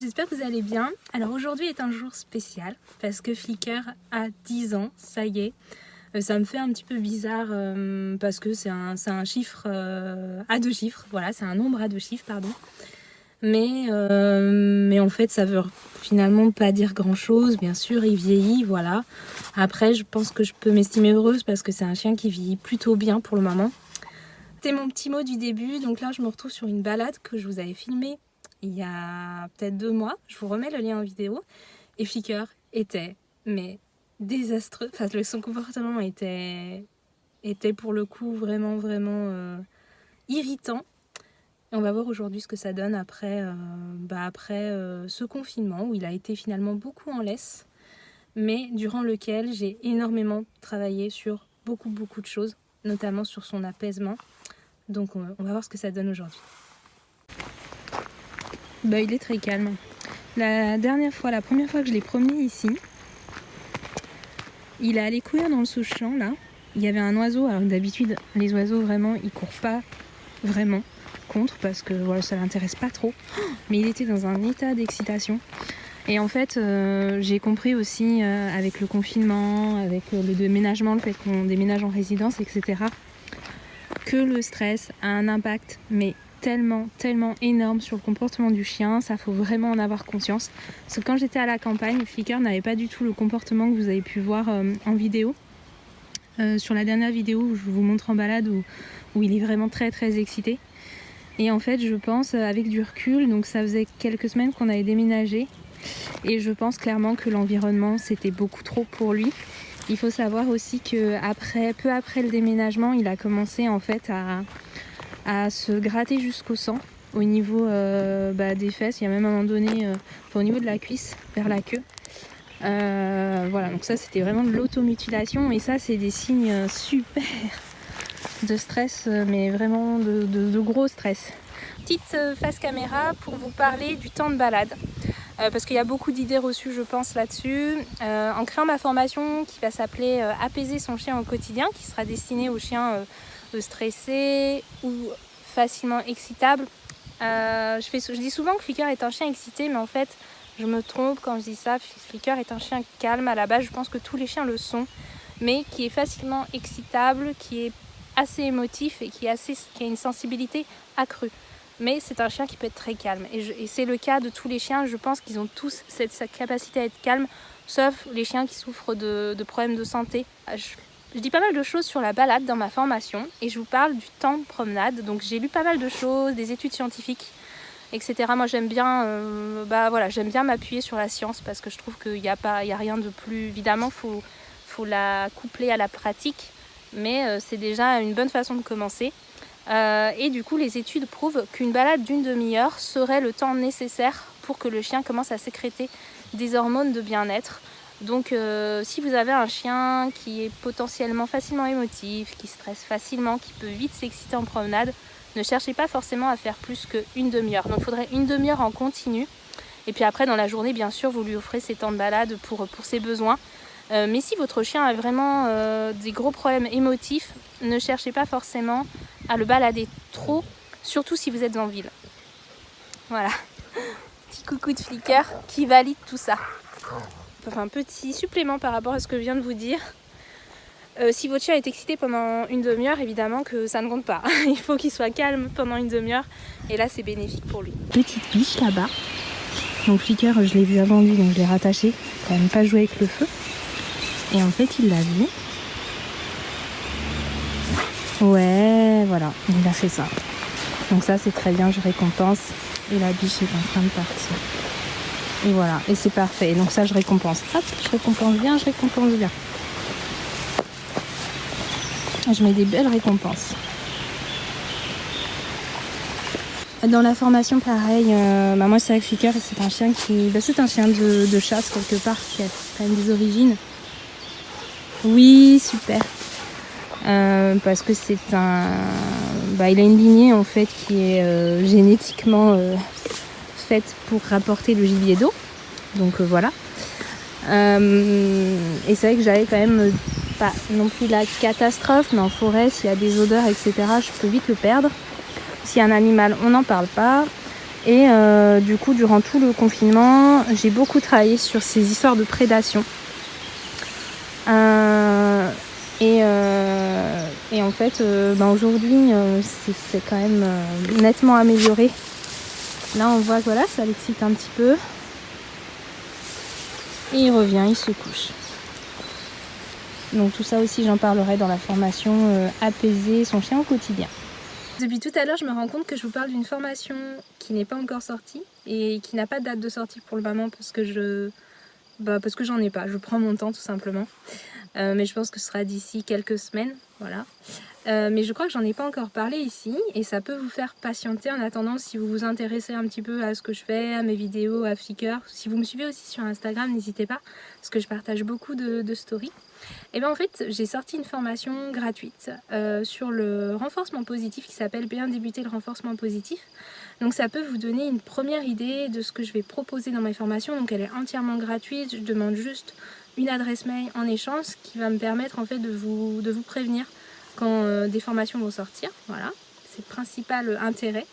j'espère que vous allez bien. Alors aujourd'hui est un jour spécial parce que Flicker a 10 ans, ça y est. Ça me fait un petit peu bizarre parce que c'est un chiffre à deux chiffres, voilà, c'est un nombre à deux chiffres, pardon. Mais en fait ça veut finalement pas dire grand chose, bien sûr il vieillit, voilà. Après je pense que je peux m'estimer heureuse parce que c'est un chien qui vieillit plutôt bien pour le moment. C'était mon petit mot du début, donc là je me retrouve sur une balade que je vous avais filmée il y a peut-être 2 mois, je vous remets le lien en vidéo, et Flicker était mais désastreux, enfin son comportement était pour le coup vraiment irritant. Et on va voir aujourd'hui ce que ça donne après ce confinement où il a été finalement beaucoup en laisse, mais durant lequel j'ai énormément travaillé sur beaucoup de choses, notamment sur son apaisement. Donc on va voir ce que ça donne aujourd'hui. Il est très calme. La première fois que je l'ai promené ici, il est allé courir dans le sous-champ là. Il y avait un oiseau, alors d'habitude les oiseaux vraiment ils courent pas vraiment contre parce que voilà, ça l'intéresse pas trop. Mais il était dans un état d'excitation. Et en fait j'ai compris aussi avec le confinement, avec le déménagement, le fait qu'on déménage en résidence, etc. que le stress a un impact mais tellement énorme sur le comportement du chien. Ça faut vraiment en avoir conscience, parce que quand j'étais à la campagne, Flicker n'avait pas du tout le comportement que vous avez pu voir en vidéo, sur la dernière vidéo où je vous montre en balade où il est vraiment très excité. Et en fait je pense avec du recul, donc ça faisait quelques semaines qu'on avait déménagé et je pense clairement que l'environnement c'était beaucoup trop pour lui. Il faut savoir aussi que peu après le déménagement, il a commencé en fait à se gratter jusqu'au sang au niveau des fesses. Il y a même un moment donné au niveau de la cuisse vers la queue. Voilà, donc ça c'était vraiment de l'automutilation et ça c'est des signes super de stress, mais vraiment de gros stress. Petite face caméra pour vous parler du temps de balade. Parce qu'il y a beaucoup d'idées reçues je pense là-dessus. En créant ma formation qui va s'appeler Apaiser son chien au quotidien, qui sera destinée aux chiens stressés ou facilement excitables. Je dis souvent que Flicker est un chien excité, mais en fait je me trompe quand je dis ça. Flicker est un chien calme à la base, je pense que tous les chiens le sont, mais qui est facilement excitable, qui est assez émotif et qui a une sensibilité accrue. Mais c'est un chien qui peut être très calme et c'est le cas de tous les chiens. Je pense qu'ils ont tous cette capacité à être calmes, sauf les chiens qui souffrent de problèmes de santé. Je dis pas mal de choses sur la balade dans ma formation et je vous parle du temps de promenade. Donc j'ai lu pas mal de choses, des études scientifiques, etc. Moi j'aime bien j'aime bien m'appuyer sur la science parce que je trouve qu'il n'y a rien de plus. Évidemment faut la coupler à la pratique, mais c'est déjà une bonne façon de commencer. Et du coup les études prouvent qu'une balade d'une demi-heure serait le temps nécessaire pour que le chien commence à sécréter des hormones de bien-être. Donc si vous avez un chien qui est potentiellement facilement émotif, qui stresse facilement, qui peut vite s'exciter en promenade, ne cherchez pas forcément à faire plus qu'une demi-heure. Donc il faudrait une demi-heure en continu. Et puis après dans la journée bien sûr vous lui offrez ses temps de balade pour ses besoins. Mais si votre chien a vraiment des gros problèmes émotifs, ne cherchez pas forcément à le balader trop, surtout si vous êtes en ville. Voilà, petit coucou de Flicker qui valide tout ça. Enfin, un petit supplément par rapport à ce que je viens de vous dire. Si votre chien est excité pendant une demi-heure, évidemment que ça ne compte pas. Il faut qu'il soit calme pendant une demi-heure et là c'est bénéfique pour lui. Petite biche là-bas. Donc Flicker, je l'ai vu avant lui, donc je l'ai rattaché. Quand même pas jouer avec le feu. Et en fait, il l'a vu. Ouais, voilà, il a fait ça. Donc ça, c'est très bien, je récompense. Et la biche est en train de partir. Et voilà, et c'est parfait. Donc ça, je récompense. Hop, je récompense bien. Je mets des belles récompenses. Dans la formation, pareil, moi c'est avec Flicker et c'est un chien c'est un chien de chasse quelque part qui a quand même des origines. Oui, super. Parce que c'est il a une lignée en fait qui est génétiquement faite pour rapporter le gibier d'eau. Donc voilà. Et c'est vrai que j'avais quand même pas non plus la catastrophe, mais en forêt, s'il y a des odeurs, etc., je peux vite le perdre. S'il y a un animal, on n'en parle pas. Et du coup, durant tout le confinement, j'ai beaucoup travaillé sur ces histoires de prédation. Et en fait, aujourd'hui, c'est quand même nettement amélioré. Là, on voit que voilà, ça l'excite un petit peu. Et il revient, il se couche. Donc tout ça aussi, j'en parlerai dans la formation Apaiser son chien au quotidien. Depuis tout à l'heure, je me rends compte que je vous parle d'une formation qui n'est pas encore sortie et qui n'a pas de date de sortie pour le moment parce que j'en ai pas. Je prends mon temps tout simplement. Mais je pense que ce sera d'ici quelques semaines, voilà. Mais je crois que j'en ai pas encore parlé ici et ça peut vous faire patienter en attendant si vous vous intéressez un petit peu à ce que je fais, à mes vidéos, à Flickr. Si vous me suivez aussi sur Instagram, n'hésitez pas parce que je partage beaucoup de stories. Et bien en fait, j'ai sorti une formation gratuite sur le renforcement positif qui s'appelle Bien débuter le renforcement positif. Donc ça peut vous donner une première idée de ce que je vais proposer dans mes formations. Donc elle est entièrement gratuite, je demande juste une adresse mail en échange qui va me permettre en fait de vous prévenir quand des formations vont sortir. Voilà, c'est le principal intérêt.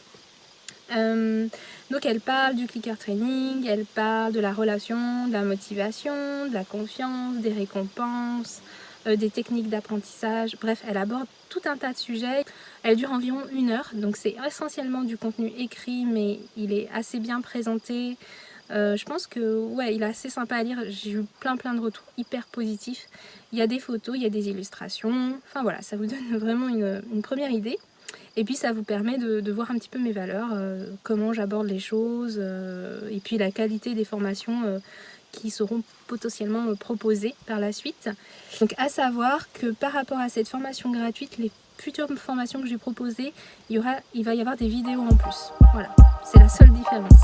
Donc elle parle du clicker training, elle parle de la relation, de la motivation, de la confiance, des récompenses, des techniques d'apprentissage. Bref, elle aborde tout un tas de sujets. Elle dure environ 1 heure, donc c'est essentiellement du contenu écrit, mais il est assez bien présenté. Je pense que ouais, il est assez sympa à lire. J'ai eu plein de retours hyper positifs. Il y a des photos, il y a des illustrations. Enfin voilà, ça vous donne vraiment une première idée. Et puis ça vous permet de voir un petit peu mes valeurs, comment j'aborde les choses, et puis la qualité des formations qui seront potentiellement proposées par la suite. Donc à savoir que par rapport à cette formation gratuite, les futures formations que j'ai proposées, il va y avoir des vidéos en plus. Voilà, c'est la seule différence.